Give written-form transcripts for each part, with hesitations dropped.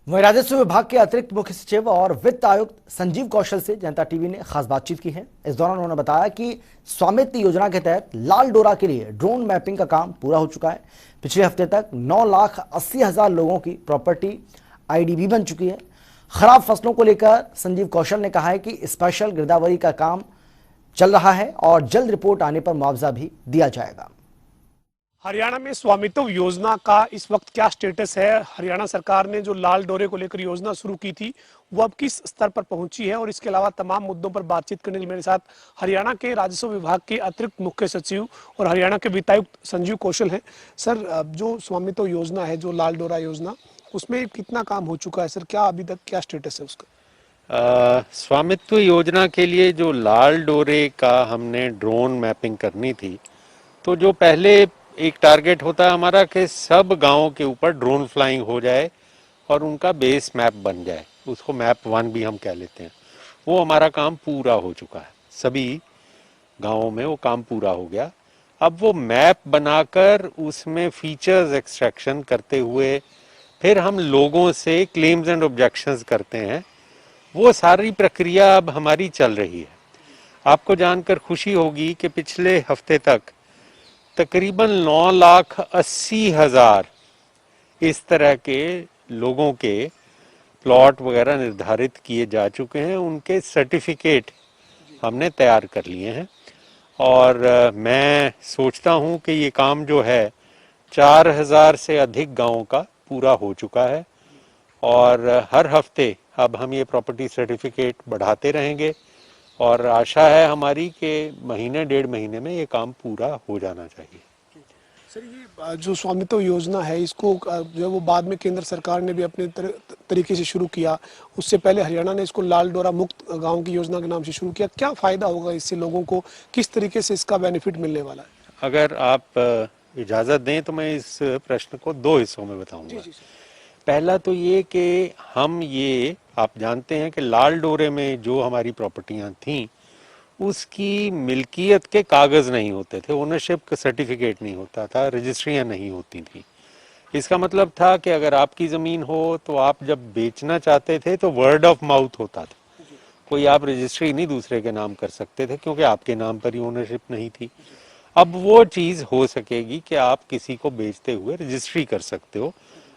वहीं राजस्व विभाग के अतिरिक्त मुख्य सचिव और वित्त आयुक्त संजीव कौशल से जनता टीवी ने खास बातचीत की है। इस दौरान उन्होंने बताया कि स्वामित्व योजना के तहत लाल डोरा के लिए ड्रोन मैपिंग का काम पूरा हो चुका है। पिछले हफ्ते तक 9,80,000 लोगों की प्रॉपर्टी आईडी भी बन चुकी है। खराब फसलों को लेकर संजीव कौशल ने कहा है कि स्पेशल गिरदावरी का काम चल रहा है और जल्द रिपोर्ट आने पर मुआवजा भी दिया जाएगा। हरियाणा में स्वामित्व योजना का इस वक्त क्या स्टेटस है? हरियाणा सरकार ने जो लाल डोरे को लेकर योजना शुरू की थी वो अब किस स्तर पर पहुंची है? और इसके अलावा तमाम मुद्दों पर बातचीत करने के लिए मेरे साथ हरियाणा के राजस्व विभाग के अतिरिक्त मुख्य सचिव और हरियाणा के वित्तायुक्त संजीव कौशल हैं। सर, जो स्वामित्व योजना है, जो लाल डोरा योजना, उसमें कितना काम हो चुका है सर? क्या अभी तक क्या स्टेटस है उसका? स्वामित्व योजना के लिए जो लाल डोरे का हमने ड्रोन मैपिंग करनी थी, तो जो पहले एक टारगेट होता है हमारा कि सब गांवों के ऊपर ड्रोन फ्लाइंग हो जाए और उनका बेस मैप बन जाए, उसको मैप 1 भी हम कह लेते हैं। वो हमारा काम पूरा हो चुका है, सभी गांवों में वो काम पूरा हो गया। अब वो मैप बनाकर उसमें फीचर्स एक्सट्रैक्शन करते हुए फिर हम लोगों से क्लेम्स एंड ऑब्जेक्शंस करते हैं, वो सारी प्रक्रिया अब हमारी चल रही है। आपको जानकर खुशी होगी कि पिछले हफ्ते तक तकरीबन 9,80,000 इस तरह के लोगों के प्लॉट वगैरह निर्धारित किए जा चुके हैं, उनके सर्टिफिकेट हमने तैयार कर लिए हैं। और मैं सोचता हूं कि ये काम जो है 4,000 से अधिक गांवों का पूरा हो चुका है और हर हफ्ते अब हम ये प्रॉपर्टी सर्टिफिकेट बढ़ाते रहेंगे और आशा है हमारी कि महीने 1.5 महीने में ये काम पूरा हो जाना चाहिए। सर, ये जो स्वामित्व योजना है, इसको जो है वो बाद में केंद्र सरकार ने भी अपने तरीके से शुरू किया। उससे पहले हरियाणा ने इसको लाल डोरा मुक्त गांव की योजना के नाम से शुरू किया। क्या फायदा होगा इससे लोगों को? किस तरीके से इसका बेनिफिट मिलने वाला है? अगर आप इजाज़त दें तो मैं इस प्रश्न को 2 हिस्सों में बताऊंगा। जी। पहला तो ये कि आप जानते हैं कि लाल डोरे में जो हमारी प्रॉपर्टियां थीं उसकी मिल्कियत के कागज़ नहीं होते थे, ओनरशिप का सर्टिफिकेट नहीं होता था, रजिस्ट्रियां नहीं होती थी। इसका मतलब था कि अगर आपकी ज़मीन हो तो आप जब बेचना चाहते थे तो वर्ड ऑफ माउथ होता था, कोई आप रजिस्ट्री नहीं दूसरे के नाम कर सकते थे क्योंकि आपके नाम पर ही ओनरशिप नहीं थी। अब वो चीज़ हो सकेगी कि आप किसी को बेचते हुए रजिस्ट्री कर सकते हो,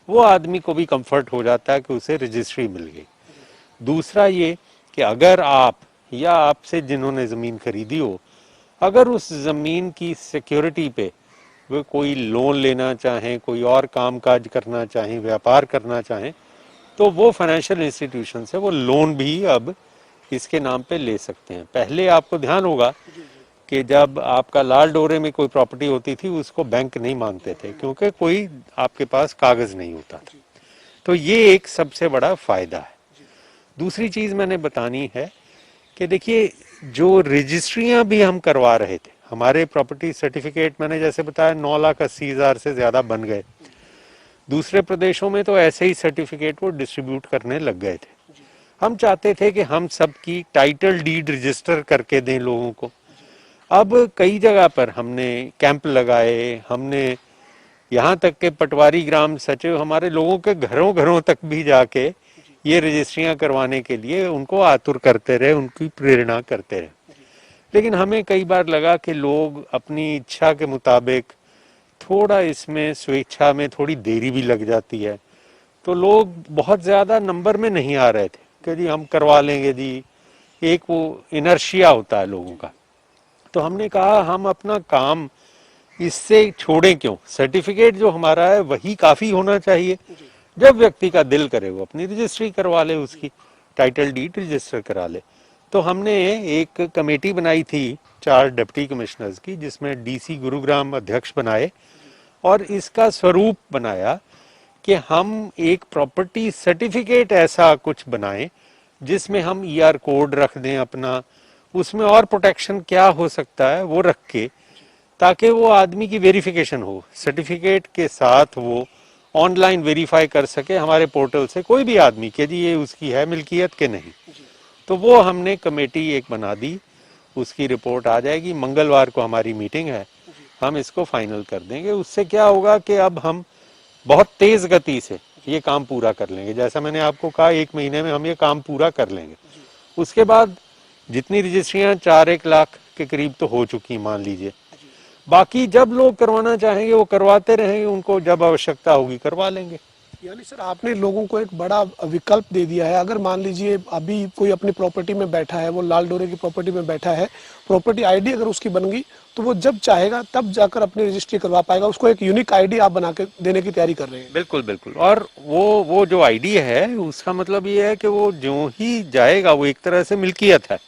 वो आदमी को भी कंफर्ट हो जाता है कि उसे रजिस्ट्री मिल गई। दूसरा ये कि अगर आप या आपसे जिन्होंने ज़मीन खरीदी हो, अगर उस ज़मीन की सिक्योरिटी पे वो कोई लोन लेना चाहें, कोई और काम काज करना चाहें, व्यापार करना चाहें, तो वो फाइनेंशियल इंस्टीट्यूशन से वो लोन भी अब इसके नाम पे ले सकते हैं। पहले आपको ध्यान होगा कि जब आपका लाल डोरे में कोई प्रॉपर्टी होती थी उसको बैंक नहीं मांगते थे क्योंकि कोई आपके पास कागज़ नहीं होता था। तो ये एक सबसे बड़ा फ़ायदा है। दूसरी चीज़ मैंने बतानी है कि देखिए, जो रजिस्ट्रियां भी हम करवा रहे थे, हमारे प्रॉपर्टी सर्टिफिकेट मैंने जैसे बताया 9,80,000 से ज़्यादा बन गए। दूसरे प्रदेशों में तो ऐसे ही सर्टिफिकेट वो डिस्ट्रीब्यूट करने लग गए थे। हम चाहते थे कि हम सबकी टाइटल डीड रजिस्टर करके दें लोगों को। अब कई जगह पर हमने कैंप लगाए, हमने यहाँ तक के पटवारी ग्राम सचिव हमारे लोगों के घरों घरों तक भी जाके ये रजिस्ट्रियां करवाने के लिए उनको आतुर करते रहे, उनकी प्रेरणा करते रहे। लेकिन हमें कई बार लगा कि लोग अपनी इच्छा के मुताबिक थोड़ा इसमें स्वेच्छा में थोड़ी देरी भी लग जाती है, तो लोग बहुत ज़्यादा नंबर में नहीं आ रहे थे कि जी हम करवा लेंगे जी। एक वो इनर्शिया होता है लोगों का। तो हमने कहा हम अपना काम इससे छोड़ें क्यों, सर्टिफिकेट जो हमारा है वही काफ़ी होना चाहिए। जब व्यक्ति का दिल करे वो अपनी रजिस्ट्री करवा ले, उसकी टाइटल डीड रजिस्टर करा ले। तो हमने एक कमेटी बनाई थी 4 डिप्टी कमिश्नर्स की, जिसमें डीसी गुरुग्राम अध्यक्ष बनाए और इसका स्वरूप बनाया कि हम एक प्रॉपर्टी सर्टिफिकेट ऐसा कुछ बनाएं जिसमें हम ईआर कोड रख दें अपना, उसमें और प्रोटेक्शन क्या हो सकता है वो रख के, ताकि वो आदमी की वेरिफिकेशन हो, सर्टिफिकेट के साथ वो ऑनलाइन वेरीफाई कर सके हमारे पोर्टल से कोई भी आदमी कि जी ये उसकी है मिल्कियत के नहीं। तो वो हमने कमेटी एक बना दी, उसकी रिपोर्ट आ जाएगी, मंगलवार को हमारी मीटिंग है, हम इसको फाइनल कर देंगे। उससे क्या होगा कि अब हम बहुत तेज गति से ये काम पूरा कर लेंगे। जैसा मैंने आपको कहा 1 महीने में हम ये काम पूरा कर लेंगे। उसके बाद जितनी रजिस्ट्रियां 4-1 लाख के करीब तो हो चुकी मान लीजिए, बाकी जब लोग करवाना चाहेंगे वो करवाते रहेंगे, उनको जब आवश्यकता होगी करवा लेंगे। यानी सर आपने लोगों को एक बड़ा विकल्प दे दिया है। अगर मान लीजिए अभी कोई अपनी प्रॉपर्टी में बैठा है, वो लाल डोरे की प्रॉपर्टी में बैठा है, प्रॉपर्टी आईडी अगर उसकी बन गई तो वो जब चाहेगा तब जाकर अपनी रजिस्ट्री करवा पाएगा। उसको एक यूनिक आईडी आप बना के देने की तैयारी कर रहे हैं। बिल्कुल बिल्कुल। और वो जो आईडी है उसका मतलब ये है कि वो जो ही जाएगा वो एक तरह से मिल्कियत है,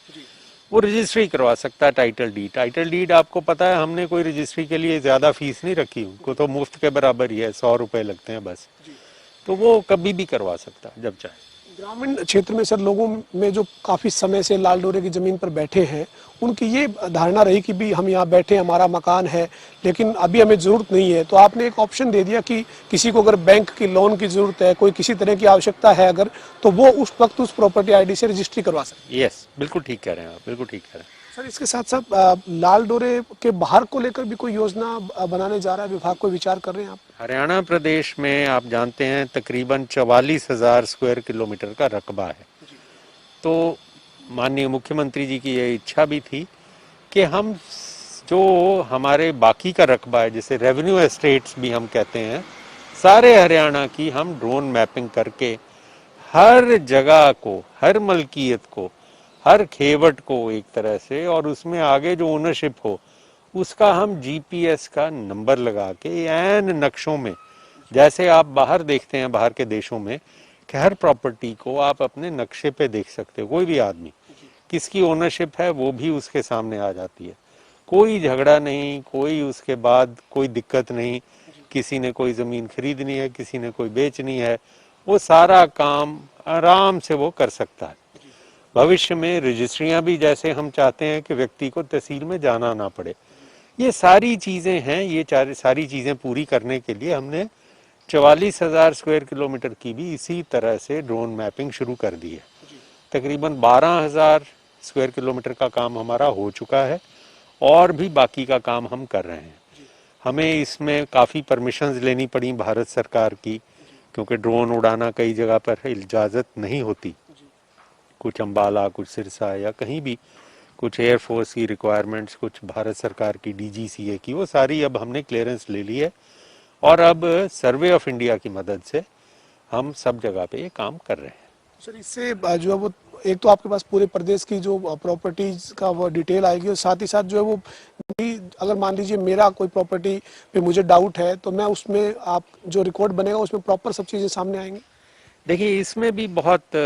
वो रजिस्ट्री करवा सकता है। टाइटल डीड आपको पता है हमने कोई रजिस्ट्री के लिए ज्यादा फीस नहीं रखी, उनको तो मुफ्त के बराबर ही है, 100 रुपए लगते हैं बस। तो वो कभी भी करवा सकता है जब चाहे। ग्रामीण क्षेत्र में सर लोगों में जो काफी समय से लाल डोरे की जमीन पर बैठे हैं, उनकी ये धारणा रही कि भी हम यहाँ बैठे, हमारा मकान है लेकिन अभी हमें जरूरत नहीं है। तो आपने एक ऑप्शन दे दिया कि किसी को अगर बैंक की लोन की जरूरत है, कोई किसी तरह की आवश्यकता है अगर, तो वो उस वक्त उस प्रॉपर्टी आईडी से रजिस्ट्री करवा सकते हैं। यस, बिल्कुल ठीक कह रहे हैं आप, बिल्कुल ठीक कह रहे हैं। सर इसके साथ साथ लाल डोरे के बाहर को लेकर भी कोई योजना बनाने जा रहा है विभाग, कोई विचार कर रहे हैं आप? हरियाणा प्रदेश में आप जानते हैं तकरीबन 44,000 स्क्वायर किलोमीटर का रकबा है। तो माननीय मुख्यमंत्री जी की ये इच्छा भी थी कि हम जो हमारे बाकी का रकबा है, जिसे रेवेन्यू एस्टेट्स भी हम कहते हैं, सारे हरियाणा की हम ड्रोन मैपिंग करके हर जगह को, हर मलकियत को, हर खेवट को एक तरह से, और उसमें आगे जो ओनरशिप हो उसका हम जीपीएस का नंबर लगा के एन नक्शों में, जैसे आप बाहर देखते हैं बाहर के देशों में कि हर प्रॉपर्टी को आप अपने नक्शे पे देख सकते हो, कोई भी आदमी किसकी ओनरशिप है वो भी उसके सामने आ जाती है। कोई झगड़ा नहीं, कोई उसके बाद कोई दिक्कत नहीं, किसी ने कोई जमीन खरीदनी है, किसी ने कोई बेचनी है, वो सारा काम आराम से वो कर सकता है। भविष्य में रजिस्ट्रियां भी जैसे हम चाहते हैं कि व्यक्ति को तहसील में जाना ना पड़े, ये सारी चीजें हैं। ये सारी चीजें पूरी करने के लिए हमने 44,000 स्क्वायर किलोमीटर की भी इसी तरह से ड्रोन मैपिंग शुरू कर दी है। तकरीबन 12,000 स्क्वायर किलोमीटर का काम हमारा हो चुका है और भी बाकी का काम हम कर रहे हैं। हमें इसमें काफ़ी परमिशंस लेनी पड़ी भारत सरकार की, क्योंकि ड्रोन उड़ाना कई जगह पर इजाज़त नहीं होती, कुछ अम्बाला, कुछ सिरसा या कहीं भी, कुछ एयरफोर्स की रिक्वायरमेंट्स, कुछ भारत सरकार की डीजीसीए की, वो सारी अब हमने क्लियरेंस ले ली है और अब सर्वे ऑफ इंडिया की मदद से हम सब जगह पे ये काम कर रहे हैं। सर इससे जो है वो एक तो आपके पास पूरे प्रदेश की जो प्रॉपर्टीज का वो डिटेल आएगी, और साथ ही साथ जो है वो अगर मान लीजिए मेरा कोई प्रॉपर्टी पे मुझे डाउट है तो मैं उसमें आप जो रिकॉर्ड बनेगा उसमें प्रॉपर सब चीज़ें सामने आएंगी। देखिए इसमें भी बहुत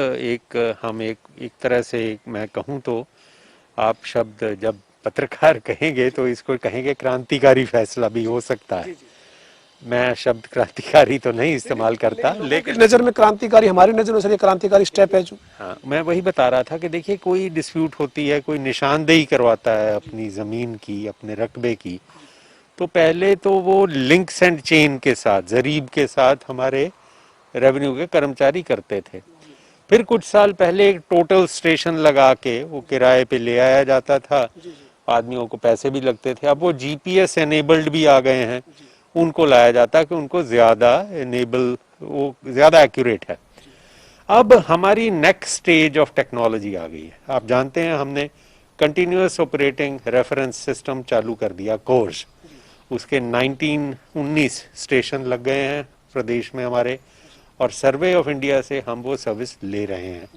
हम एक तरह से मैं कहूँ तो, आप शब्द जब पत्रकार कहेंगे तो इसको कहेंगे क्रांतिकारी फैसला भी हो सकता है। मैं शब्द क्रांतिकारी तो नहीं इस्तेमाल करता, लेकिन नजर में क्रांतिकारी, हमारी नजर में सर ये क्रांतिकारी स्टेप है जो। हाँ, मैं वही बता रहा था कि देखिए कोई डिस्प्यूट होती है, कोई निशानदेही करवाता है अपनी जमीन की, अपने रकबे की, तो पहले तो वो लिंक्स एंड चेन के साथ, जरीब के साथ हमारे रेवेन्यू के कर्मचारी करते थे। फिर कुछ साल पहले एक टोटल स्टेशन लगा के वो किराए पे ले आया जाता था, आदमियों को पैसे भी लगते थे। अब वो जीपीएस एनेबल्ड भी आ गए हैं, उनको लाया जाता है कि उनको ज्यादा एनेबल, वो ज्यादा एक्यूरेट है। अब हमारी नेक्स्ट स्टेज ऑफ टेक्नोलॉजी आ गई है। आप जानते हैं हमने कंटिन्यूअस ऑपरेटिंग रेफरेंस सिस्टम चालू कर दिया, कोर्स, उसके 19 स्टेशन लग गए हैं प्रदेश में हमारे, और सर्वे ऑफ इंडिया से हम वो सर्विस ले रहे हैं।